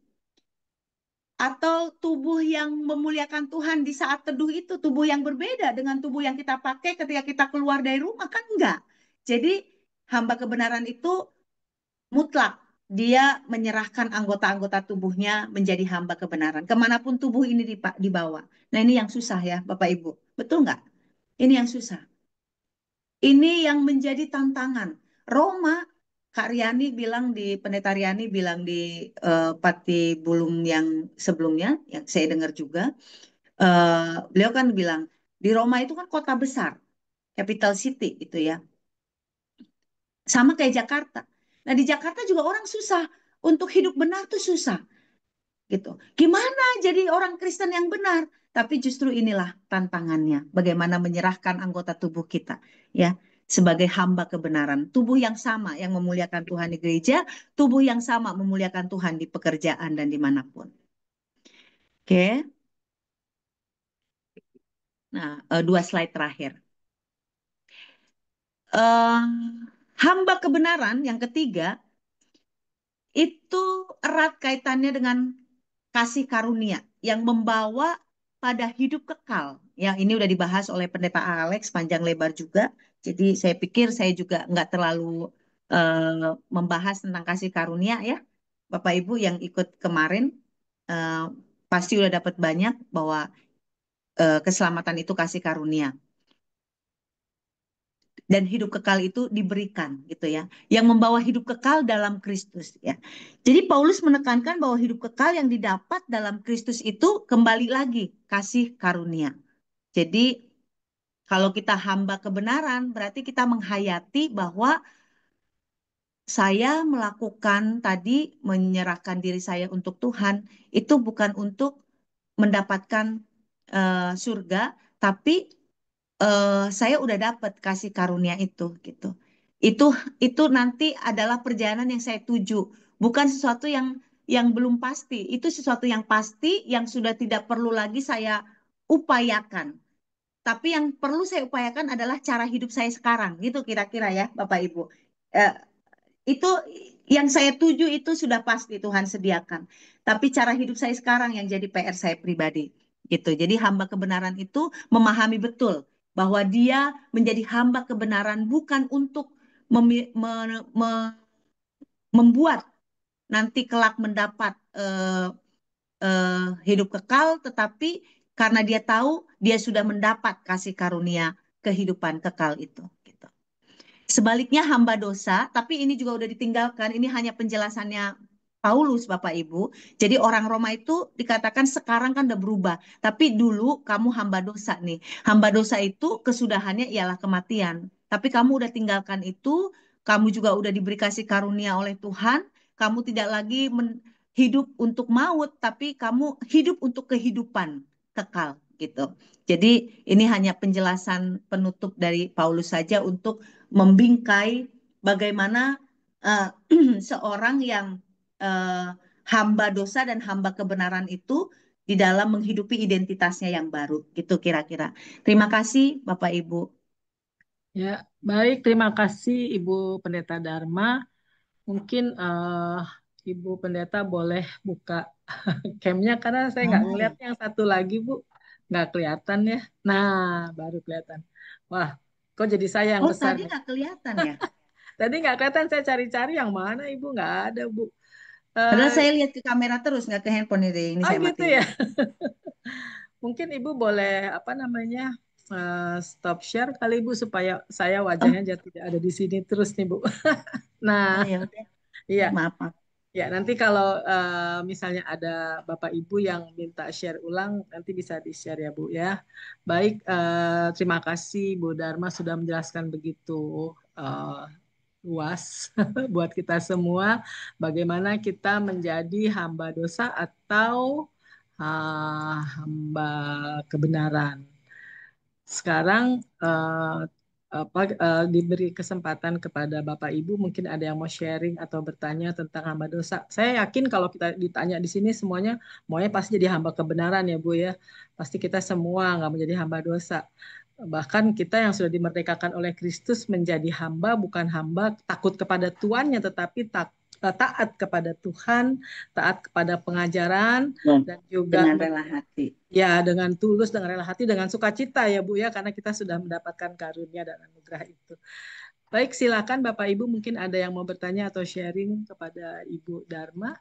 [SPEAKER 2] Atau tubuh yang memuliakan Tuhan di saat teduh itu tubuh yang berbeda dengan tubuh yang kita pakai ketika kita keluar dari rumah, kan enggak. Jadi hamba kebenaran itu mutlak. Dia menyerahkan anggota-anggota tubuhnya menjadi hamba kebenaran. Kemanapun tubuh ini dibawa. Nah, ini yang susah ya Bapak Ibu. Betul nggak? Ini yang susah. Ini yang menjadi tantangan. Roma, Kak Riani bilang Pendeta Riani bilang di Pati Bulung yang sebelumnya, yang saya dengar juga, beliau kan bilang, di Roma itu kan kota besar, capital city itu ya. Sama kayak Jakarta. Nah, di Jakarta juga orang susah. Untuk hidup benar tuh susah. Gitu. Gimana jadi orang Kristen yang benar? Tapi justru inilah tantangannya. Bagaimana menyerahkan anggota tubuh kita, ya, sebagai hamba kebenaran. Tubuh yang sama yang memuliakan Tuhan di gereja, tubuh yang sama memuliakan Tuhan di pekerjaan dan dimanapun. Oke. Nah, 2 slide terakhir. Eh, hamba kebenaran yang ketiga itu erat kaitannya dengan kasih karunia yang membawa pada hidup kekal. Ya, ini udah dibahas oleh Pendeta Alex panjang lebar juga. Jadi saya pikir saya juga nggak terlalu membahas tentang kasih karunia ya. Bapak Ibu yang ikut kemarin eh, pasti udah dapat banyak bahwa keselamatan itu kasih karunia. Dan hidup kekal itu diberikan gitu ya, yang membawa hidup kekal dalam Kristus ya. Jadi Paulus menekankan bahwa hidup kekal yang didapat dalam Kristus itu kembali lagi kasih karunia. Jadi kalau kita hamba kebenaran berarti kita menghayati bahwa saya melakukan tadi menyerahkan diri saya untuk Tuhan itu bukan untuk mendapatkan surga, tapi saya udah dapat kasih karunia itu gitu. Itu itu nanti adalah perjalanan yang saya tuju, bukan sesuatu yang belum pasti. Itu sesuatu yang pasti yang sudah tidak perlu lagi saya upayakan. Tapi yang perlu saya upayakan adalah cara hidup saya sekarang, gitu kira-kira ya, Bapak Ibu. Eh, itu yang saya tuju itu sudah pasti Tuhan sediakan. Tapi cara hidup saya sekarang yang jadi PR saya pribadi. Gitu. Jadi hamba kebenaran itu memahami betul bahwa dia menjadi hamba kebenaran bukan untuk membuat nanti kelak mendapat hidup kekal, tetapi karena dia tahu dia sudah mendapat kasih karunia kehidupan kekal itu. Gitu. Sebaliknya hamba dosa, tapi ini juga udah ditinggalkan. Ini hanya penjelasannya Paulus, Bapak Ibu. Jadi orang Roma itu dikatakan sekarang kan udah berubah. Tapi dulu kamu hamba dosa nih. Hamba dosa itu kesudahannya ialah kematian. Tapi kamu udah tinggalkan itu, kamu juga udah diberi kasih karunia oleh Tuhan. Kamu tidak lagi hidup untuk maut, tapi kamu hidup untuk kehidupan kekal gitu. Jadi ini hanya penjelasan penutup dari Paulus saja untuk membingkai bagaimana uh, seorang yang uh, hamba dosa dan hamba kebenaran itu di dalam menghidupi identitasnya yang baru, gitu kira-kira. Terima kasih, Bapak Ibu.
[SPEAKER 1] Ya, baik. Terima kasih Ibu Pendeta Dharma. Mungkin Ibu Pendeta boleh buka camnya karena saya nggak
[SPEAKER 2] Mana
[SPEAKER 1] ngeliat
[SPEAKER 2] ya?
[SPEAKER 1] yang satu lagi, Bu. Nggak kelihatan ya. Nah, baru kelihatan. Wah, kok jadi saya yang
[SPEAKER 2] Oh,
[SPEAKER 1] pesan
[SPEAKER 2] tadi
[SPEAKER 1] ya?
[SPEAKER 2] nggak kelihatan ya?
[SPEAKER 1] Tadi nggak kelihatan, saya cari-cari yang mana, Ibu. Nggak ada, Bu.
[SPEAKER 2] Padahal
[SPEAKER 1] Eh,
[SPEAKER 2] saya lihat ke kamera terus, nggak ke handphone ini
[SPEAKER 1] oh
[SPEAKER 2] saya
[SPEAKER 1] gitu
[SPEAKER 2] matiin.
[SPEAKER 1] ya. Mungkin Ibu boleh, apa namanya, stop share kali Ibu, supaya saya
[SPEAKER 2] Oh,
[SPEAKER 1] wajahnya jadi tidak ada di sini terus nih, Bu. Nah,
[SPEAKER 2] oh ya udah,
[SPEAKER 1] iya.
[SPEAKER 2] maaf, maaf.
[SPEAKER 1] Ya, nanti kalau misalnya ada Bapak Ibu yang minta share ulang, nanti bisa di-share ya, Bu ya. Baik, terima kasih Bu Dharma sudah menjelaskan begitu eh, luas buat kita semua bagaimana kita menjadi hamba dosa atau hamba kebenaran. Sekarang diberi kesempatan kepada Bapak Ibu, mungkin ada yang mau sharing atau bertanya tentang hamba dosa. Saya yakin kalau kita ditanya di sini semuanya maunya pasti jadi hamba kebenaran ya Bu ya. Pasti kita semua nggak menjadi hamba dosa. Bahkan kita yang sudah dimerdekakan oleh Kristus menjadi hamba, bukan hamba takut kepada tuannya, tetapi taat kepada Tuhan, taat kepada pengajaran, dan juga
[SPEAKER 2] dengan rela hati.
[SPEAKER 1] Ya, dengan tulus, dengan rela hati, dengan sukacita ya Bu ya, karena kita sudah mendapatkan karunia dan anugerah itu. Baik, silakan Bapak Ibu, mungkin ada yang mau bertanya atau sharing kepada Ibu Dharma.